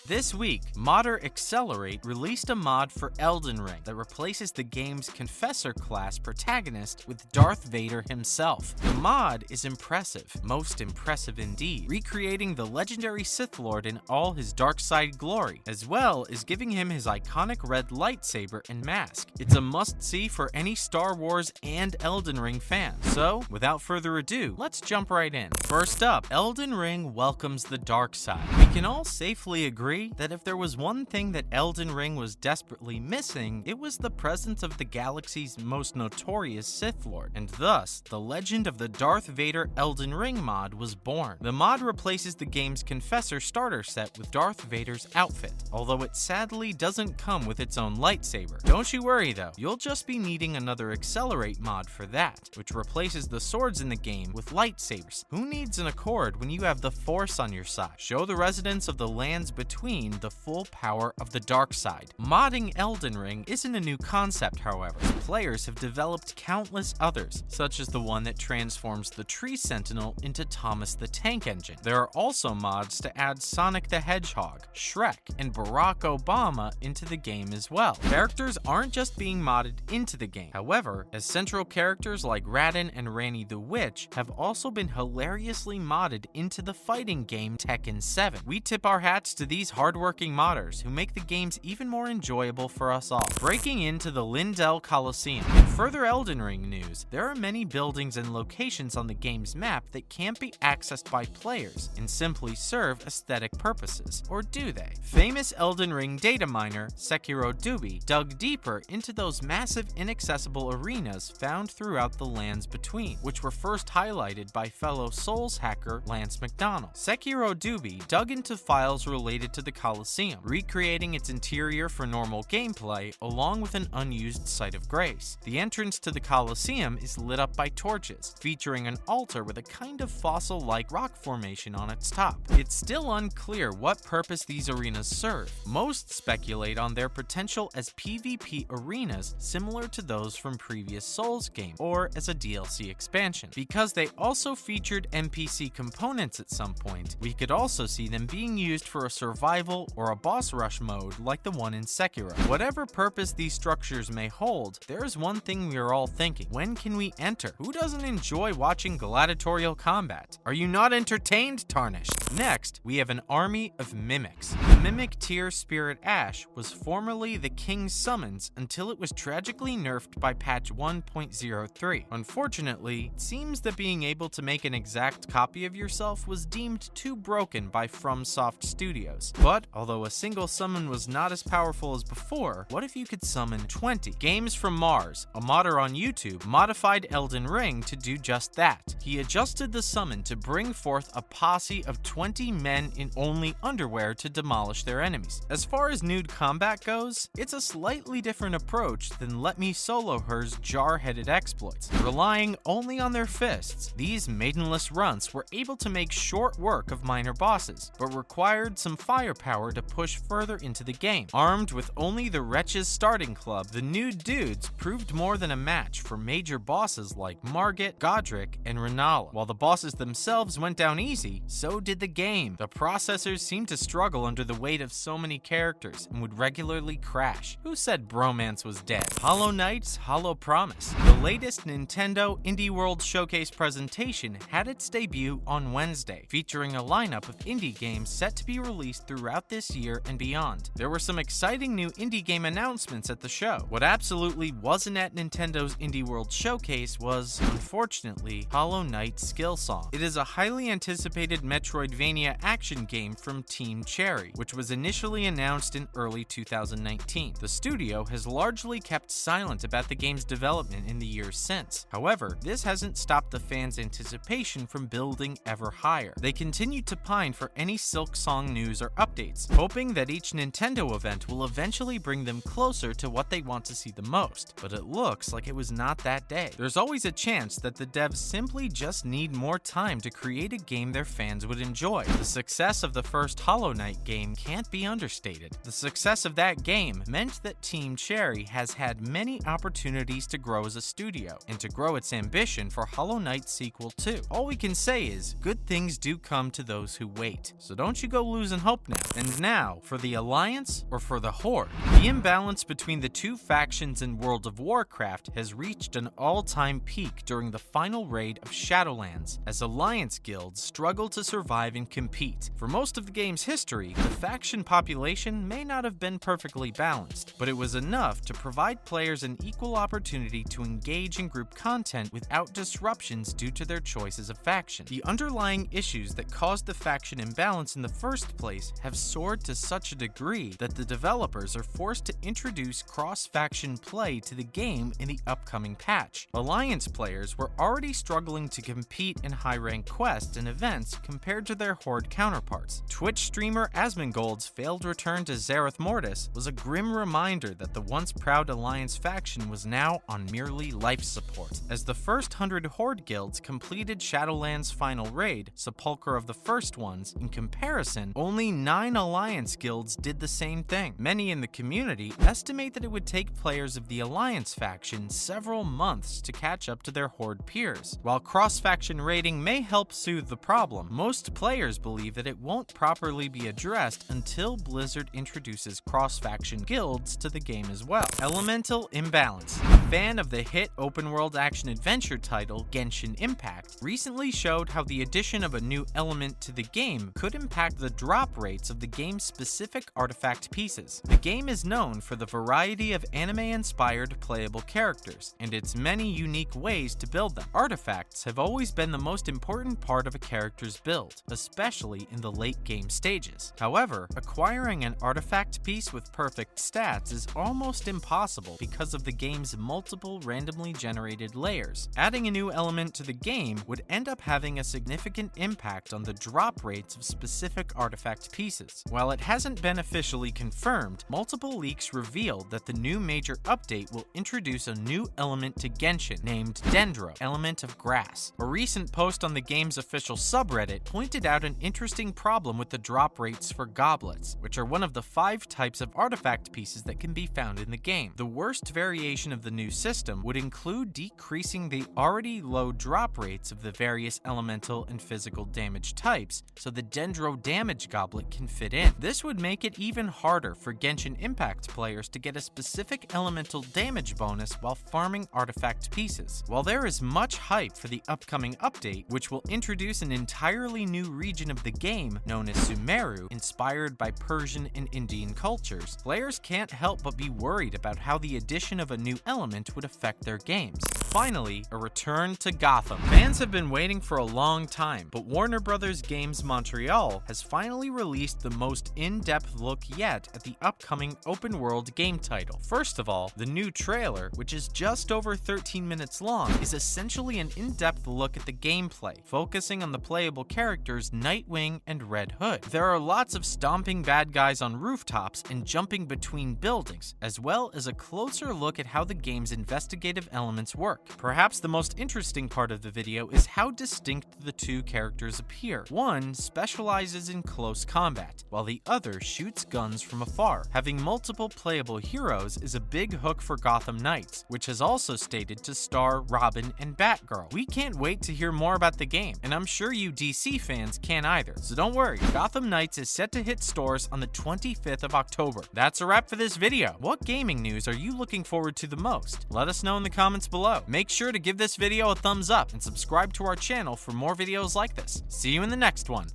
This week, modder Xelerate released a mod for Elden Ring that replaces the game's Confessor class protagonist with Darth Vader himself. The mod is impressive, most impressive indeed, recreating the legendary Sith Lord in all his dark side glory, as well as giving him his iconic red lightsaber and mask. It's a must-see for any Star Wars and Elden Ring fan. So, without further ado, let's jump right in. First up, Elden Ring welcomes the dark side. We can all safely agree that if there was one thing that Elden Ring was desperately missing, it was the presence of the galaxy's most notorious Sith Lord, and thus, the legend of the Darth Vader Elden Ring mod was born. The mod replaces the game's Confessor starter set with Darth Vader's outfit, although it sadly doesn't come with its own lightsaber. Don't you worry though, you'll just be needing another Xelerate mod for that, which replaces the swords in the game with lightsabers. Who needs an accord when you have the Force on your side? Show the residents of the lands between the full power of the dark side. Modding Elden Ring isn't a new concept, however. Players have developed countless others, such as the one that transforms the Tree Sentinel into Thomas the Tank Engine. There are also mods to add Sonic the Hedgehog, Shrek, and Barack Obama into the game as well. Characters aren't just being modded into the game. However, as central characters like Radin and Ranni the Witch have also been hilariously modded into the fighting game Tekken 7. We tip our hats to these hardworking modders who make the games even more enjoyable for us all. Breaking into the Lindell Colosseum. In further Elden Ring news, there are many buildings and locations on the game's map that can't be accessed by players and simply serve aesthetic purposes. Or do they? Famous Elden Ring data miner Sekiro Dubi dug deeper into those massive inaccessible arenas found throughout the lands between, which were first highlighted by fellow Souls hacker Lance McDonald. Sekiro Dubi dug into files related to the Colosseum, recreating its interior for normal gameplay along with an unused site of grace. The entrance to the Colosseum is lit up by torches, featuring an altar with a kind of fossil-like rock formation on its top. It's still unclear what purpose these arenas serve. Most speculate on their potential as PvP arenas similar to those from previous Souls games, or as a DLC expansion. Because they also featured NPC components at some point, we could also see them being used for a survival or a boss rush mode like the one in Sekiro. Whatever purpose these structures may hold, there's one thing we are all thinking: when can we enter? Who doesn't enjoy watching gladiatorial combat? Are you not entertained, Tarnished? Next, we have an army of mimics. The mimic tier Spirit Ash was formerly the King's Summons until it was tragically nerfed by patch 1.03. Unfortunately, it seems that being able to make an exact copy of yourself was deemed too broken by FromSoft Studios. But although a single summon was not as powerful as before, what if you could summon 20? Games from Mars, a modder on YouTube, modified Elden Ring to do just that. He adjusted the summon to bring forth a posse of 20 men in only underwear to demolish their enemies. As far as nude combat goes, it's a slightly different approach than Let Me Solo Her's jar-headed exploits. Relying only on their fists, these maidenless runts were able to make short work of minor bosses, but required some firepower to push further into the game. Armed with only the Wretches starting club, the nude dudes proved more than a match for major bosses like Margit, Godric, and Renala. While the bosses themselves went down easy, so did the game. The processors seemed to struggle under the weight of so many characters and would regularly crash. Who said bromance was dead? Hollow Knight's Hollow Promise. The latest Nintendo Indie World Showcase presentation had its debut on Wednesday, featuring a lineup of indie games set to be released throughout this year and beyond. There were some exciting new indie game announcements at the show. What absolutely wasn't at Nintendo's Indie World Showcase was, unfortunately, Hollow Knight Skillsong. It is a highly anticipated Metroidvania action game from Team Cherry, which was initially announced in early 2019. The studio has largely kept silent about the game's development in the years since. However, this hasn't stopped the fans' anticipation from building ever higher. They continue to pine for any Silksong news or updates, hoping that each Nintendo event will eventually bring them closer to what they want to see the most, but it looks like it was not that day. There's always a chance that the devs simply just need more time to create a game their fans would enjoy. The success of the first Hollow Knight game can't be understated. The success of that game meant that Team Cherry has had many opportunities to grow as a studio, and to grow its ambition for Hollow Knight sequel 2. All we can say is, good things do come to those who wait. So don't you go losing hope, now. And now, for the Alliance or for the Horde? The imbalance between the two factions in World of Warcraft has reached an all-time peak during the final raid of Shadowlands, as Alliance guilds struggle to survive and compete. For most of the game's history, the faction population may not have been perfectly balanced, but it was enough to provide players an equal opportunity to engage in group content without disruptions due to their choices of faction. The underlying issues that caused the faction imbalance in the first place have soared to such a degree that the developers are forced to introduce cross-faction play to the game in the upcoming patch. Alliance players were already struggling to compete in high-rank quests and events compared to their Horde counterparts. Twitch streamer Asmongold's failed return to Zereth Mortis was a grim reminder that the once proud Alliance faction was now on merely life support. As the first 100 Horde guilds completed Shadowlands' final raid, Sepulchre of the first ones, in comparison, only 9 Alliance guilds did the same thing. Many in the community estimate that it would take players of the Alliance faction several months to catch up to their Horde peers. While cross-faction raiding may help soothe the problem, most players believe that it won't properly be addressed until Blizzard introduces cross-faction guilds to the game as well. Elemental imbalance. A fan of the hit open-world action-adventure title Genshin Impact recently showed how the addition of a new element to the game could impact the drop rates of the game's specific artifact pieces. The game is known for the variety of anime-inspired playable characters, and its many unique ways to build them. Artifacts have always been the most important part of a character's build, especially in the late game stages. However, acquiring an artifact piece with perfect stats is almost impossible because of the game's multiple randomly generated layers. Adding a new element to the game would end up having a significant impact on the drop rates of specific artifact pieces. While it hasn't been officially confirmed, multiple leaks revealed that the new major update will introduce a new element to Genshin named Dendro, Element of Grass. A recent post on the game's official subreddit pointed out an interesting problem with the drop rates for goblets, which are one of the 5 types of artifact pieces that can be found in the game. The worst variation of the new system would include decreasing the already low drop rates of the various elemental and physical damage types, so the Dendro damage goblet can fit in. This would make it even harder for Genshin Impact players to get a specific elemental damage bonus while farming artifact pieces. While there is much hype for the upcoming update, which will introduce an entirely new region of the game known as Sumeru, inspired by Persian and Indian cultures, players can't help but be worried about how the addition of a new element would affect their games. Finally, a return to Gotham. Fans have been waiting for a long time, but Warner Bros. Games Montreal has finally released the most in-depth look yet at the upcoming open-world game title. First of all, the new trailer, which is just over 13 minutes long, is essentially an in-depth look at the gameplay, focusing on the playable characters Nightwing and Red Hood. There are lots of stomping bad guys on rooftops and jumping between buildings, as well as a closer look at how the game's investigative elements work. Perhaps the most interesting part of the video is how distinct the two characters appear. One specializes in close combat, while the other shoots guns from afar. Having multiple playable heroes is a big hook for Gotham Knights, which has also stated to star Robin and Batgirl. We can't wait to hear more about the game, and I'm sure you DC fans can't either, so don't worry. Gotham Knights is set to hit stores on the 25th of October. That's a wrap for this video. What gaming news are you looking forward to the most? Let us know in the comments below. Make sure to give this video a thumbs up and subscribe to our channel for more videos like this. See you in the next one.